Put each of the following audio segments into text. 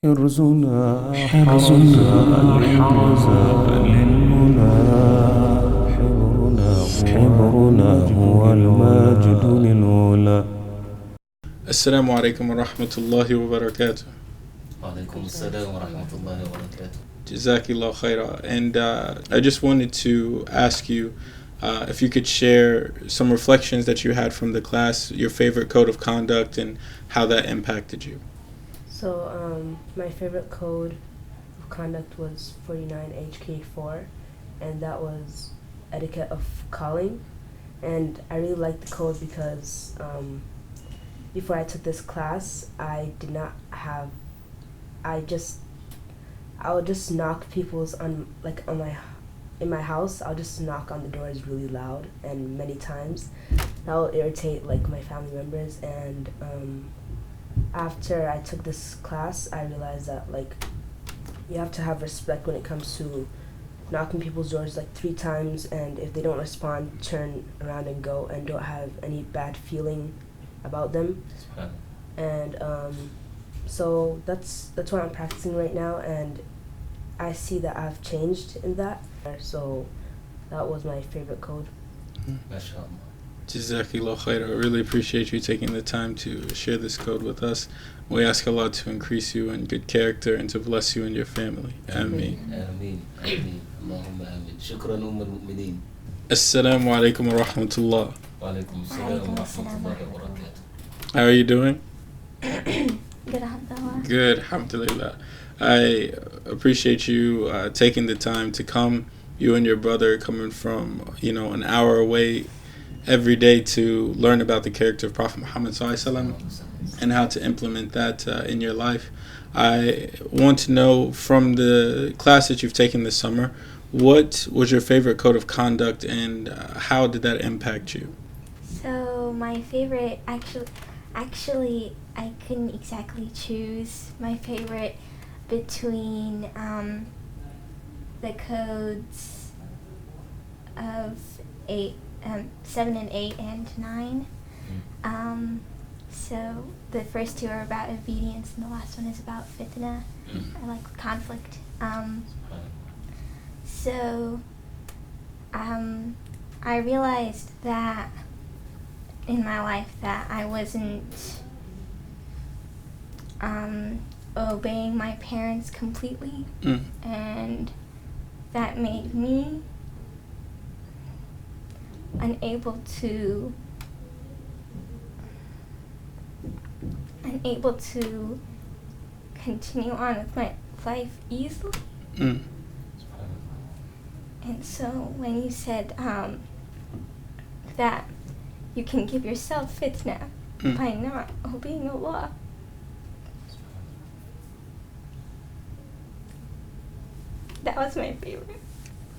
حرزنا الحرز للمنى حبرنا هو الماجد للعلا. Assalamu alaikum wa rahmatullahi wa barakatuh. وعليكم السلام ورحمة الله وبركاته. Jazakillah khaira. And I just wanted to ask you if you could share some reflections that you had from the class, your favorite code of conduct, and how that impacted you. So my favorite code of conduct was 49 HK4, and that was etiquette of calling. And I really liked the code because before I took this class, I would just knock in my house. I'll just knock on the doors really loud and many times. That will irritate my family members. And after I took this class, I realized that you have to have respect when it comes to knocking people's doors 3 times, and if they don't respond, turn around and go, and don't have any bad feeling about them. And so that's what I'm practicing right now, and I see that I've changed in that. So that was my favorite code. MashaAllah. Jazakillah khair. I really appreciate you taking the time to share this code with us. We ask Allah to increase you in good character and to bless you and your family. Ameen. آمين آمين اللهم آمين. شكرا أم المؤمنين. Assalamu alaikum wa rahmatullah. وعليكم السلام ورحمة الله وبركاته. How are you doing? Good, alhamdulillah. Good, alhamdulillah. I appreciate you taking the time to come, you and your brother coming from, an hour away every day to learn about the character of Prophet Muhammad ﷺ and how to implement that in your life. I want to know from the class that you've taken this summer, what was your favorite code of conduct and how did that impact you? So my favorite, actually, I couldn't exactly choose my favorite between the codes of 7 and 8 and 9. So the first 2 are about obedience and the last one is about fitna, or conflict. So I realized that in my life that I wasn't obeying my parents completely, and that made me unable to continue on with my life easily. And so when you said that you can give yourself fitna by not obeying Allah, that was my favorite.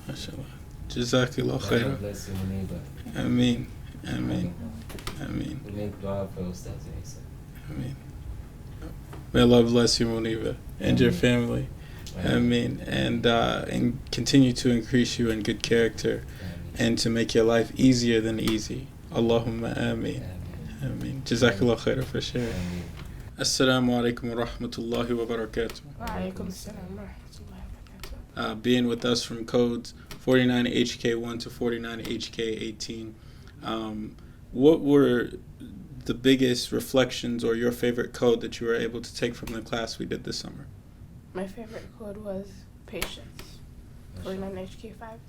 MashaAllah. Jazakillah khair. Bless you, Muniba. Ameen. Ameen. Ameen. We make dua for Ustaz Isa. Ameen. May Allah bless you, Muniba, and your family. Ameen. And continue to increase you in good character and to make your life easier than easy. Allahumma ameen. Ameen. Jazakallah khair for sharing. Assalamu alaikum wa rahmatullahi wa barakatuh. Wa alaikum assalam wa rahmatullahi wa barakatuh. Being with us from codes 49 HK1 to 49 HK18, what were the biggest reflections or your favorite code that you were able to take from the class we did this summer? My favorite code was patience, 49 HK5.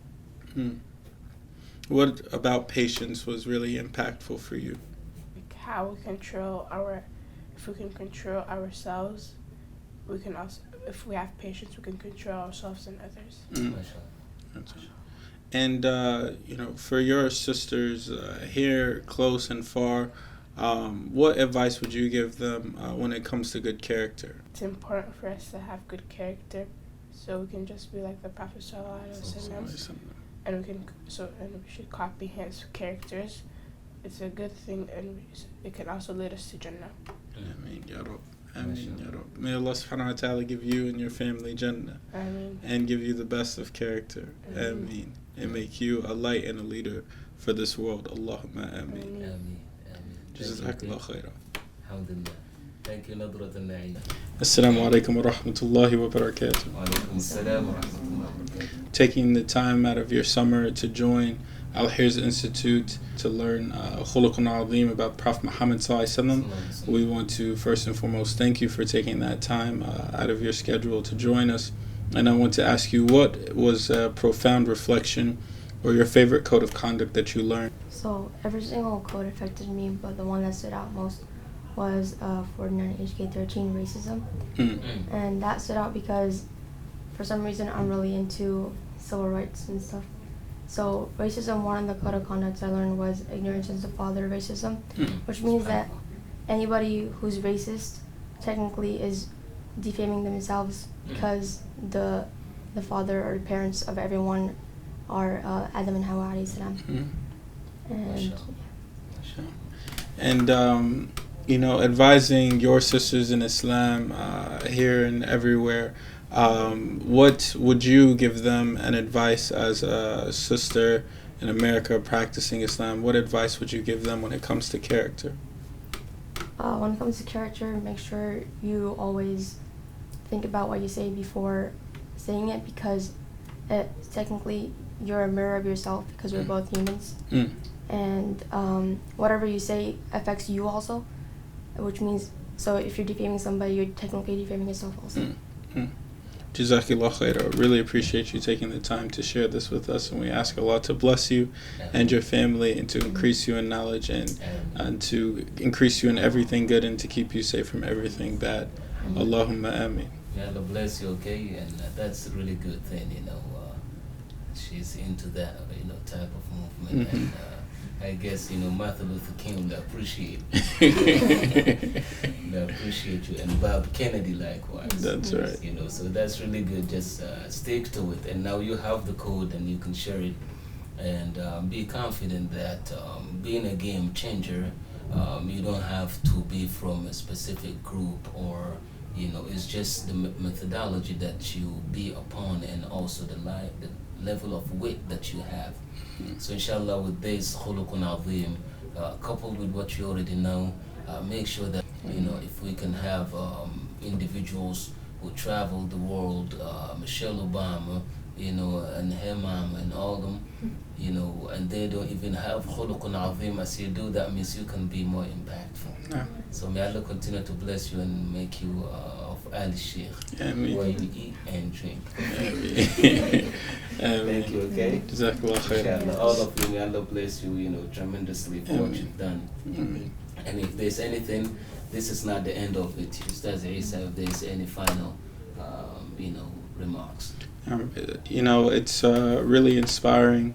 What about patience was really impactful for you? How we control if we can control ourselves, we can also, if we have patience, we can control ourselves and others. And for your sisters here, close and far, what advice would you give them when it comes to good character? It's important for us to have good character, so we can just be like the Prophet ﷺ, and we should copy his characters. It's a good thing, and it can also lead us to Jannah. Ameen, Ya Rab. Ameen, Ya Rab. May Allah subhanahu wa ta'ala give you and your family Jannah. Ameen. And give you the best of character. Ameen. And make you a light and a leader for this world. Allahumma ameen. Ameen. Jazakallah khairan. Alhamdulillah. Thank you, Nadrat al-Na'im. Assalamu alaikum wa rahmatullahi wa barakatuh. Wa alaikum assalam wa rahmatullahi wa barakatuh. Taking the time out of your summer to join Al-Hirz Institute to learn Khuluqun Adheem about Prophet Muhammad ﷺ. We want to first and foremost thank you for taking that time out of your schedule to join us. And I want to ask you, what was a profound reflection or your favorite code of conduct that you learned? So every single code affected me, but the one that stood out most was 49HK13 racism. And that stood out because for some reason I'm really into civil rights and stuff. So racism, one of the code of conducts I learned was ignorance is the father of racism, which means that anybody who's racist technically is defaming themselves because the father or parents of everyone are Adam and Hawa alayhi salam. And you know, advising your sisters in Islam here and everywhere, what would you give them an advice as a sister in America practicing Islam? What advice would you give them when it comes to character? When it comes to character, make sure you always think about what you say before saying it, because technically you're a mirror of yourself, because we're both humans. And whatever you say affects you also, which means, so if you're defaming somebody, you're technically defaming yourself also. Jazakallah khair. I really appreciate you taking the time to share this with us, and we ask Allah to bless you and your family, and to increase you in knowledge, and to increase you in everything good, and to keep you safe from everything bad. Allahumma ameen. May Allah bless you, okay? And that's a really good thing, you know. She's into that, you know, type of movement. And I guess, you know, Martin Luther King will appreciate you, and Bob Kennedy likewise. That's right. You know, so that's really good. Just stick to it, and now you have the code, and you can share it, and be confident that being a game changer, you don't have to be from a specific group, or you know, it's just the methodology that you be upon, and also the level of wit that you have. So inshallah, with this Khuluqun Adheem, coupled with what you already know, make sure that, you know, if we can have individuals who travel the world, Michelle Obama, you know, and her mom and all them, you know, and they don't even have Khuluqun Adheem as you do, that means you can be more impactful. So may Allah continue to bless you and make you of Ali Sheikh, where you eat and drink. Thank you, okay? Jazakallah khair. All of you, may Allah bless you, you know, tremendously for what you've done. And if there's anything, this is not the end of it. Ustaz Isa, if there's any final, you know, remarks. You know, it's really inspiring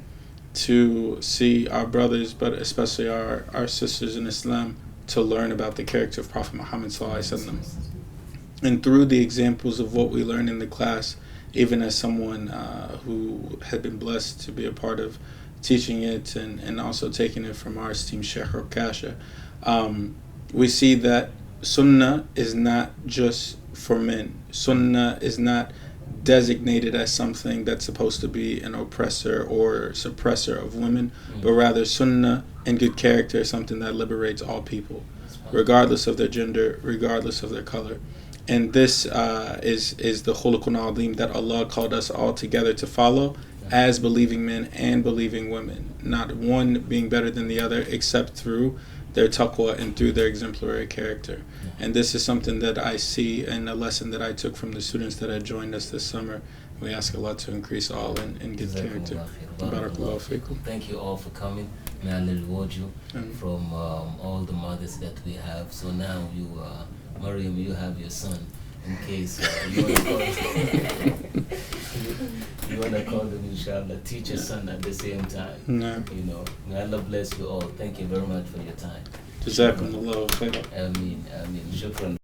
to see our brothers, but especially our sisters in Islam, to learn about the character of Prophet Muhammad ﷺ. And through the examples of what we learn in the class, even as someone who had been blessed to be a part of teaching it, and also taking it from our esteemed Sheikh Rokasha, we see that Sunnah is not just for men. Sunnah is not designated as something that's supposed to be an oppressor or suppressor of women, but rather Sunnah and good character is something that liberates all people, regardless of their gender, regardless of their color. And this is the Khuluqun Adheem that Allah called us all together to follow as believing men and believing women, not one being better than the other except through their taqwa and through their exemplary character. And this is something that I see, and a lesson that I took from the students that had joined us this summer. We ask Allah to increase all in good character. Barakallahu feekum. Thank you all for coming. May Allah reward you from all the mothers that we have. So now you, Mariam, you have your son, in case you want to call him. You want to call him, inshallah, teach your son at the same time. You know, may Allah bless you all. Thank you very much for your time. Jazakumullahu khairan. Ameen, ameen. Shukran.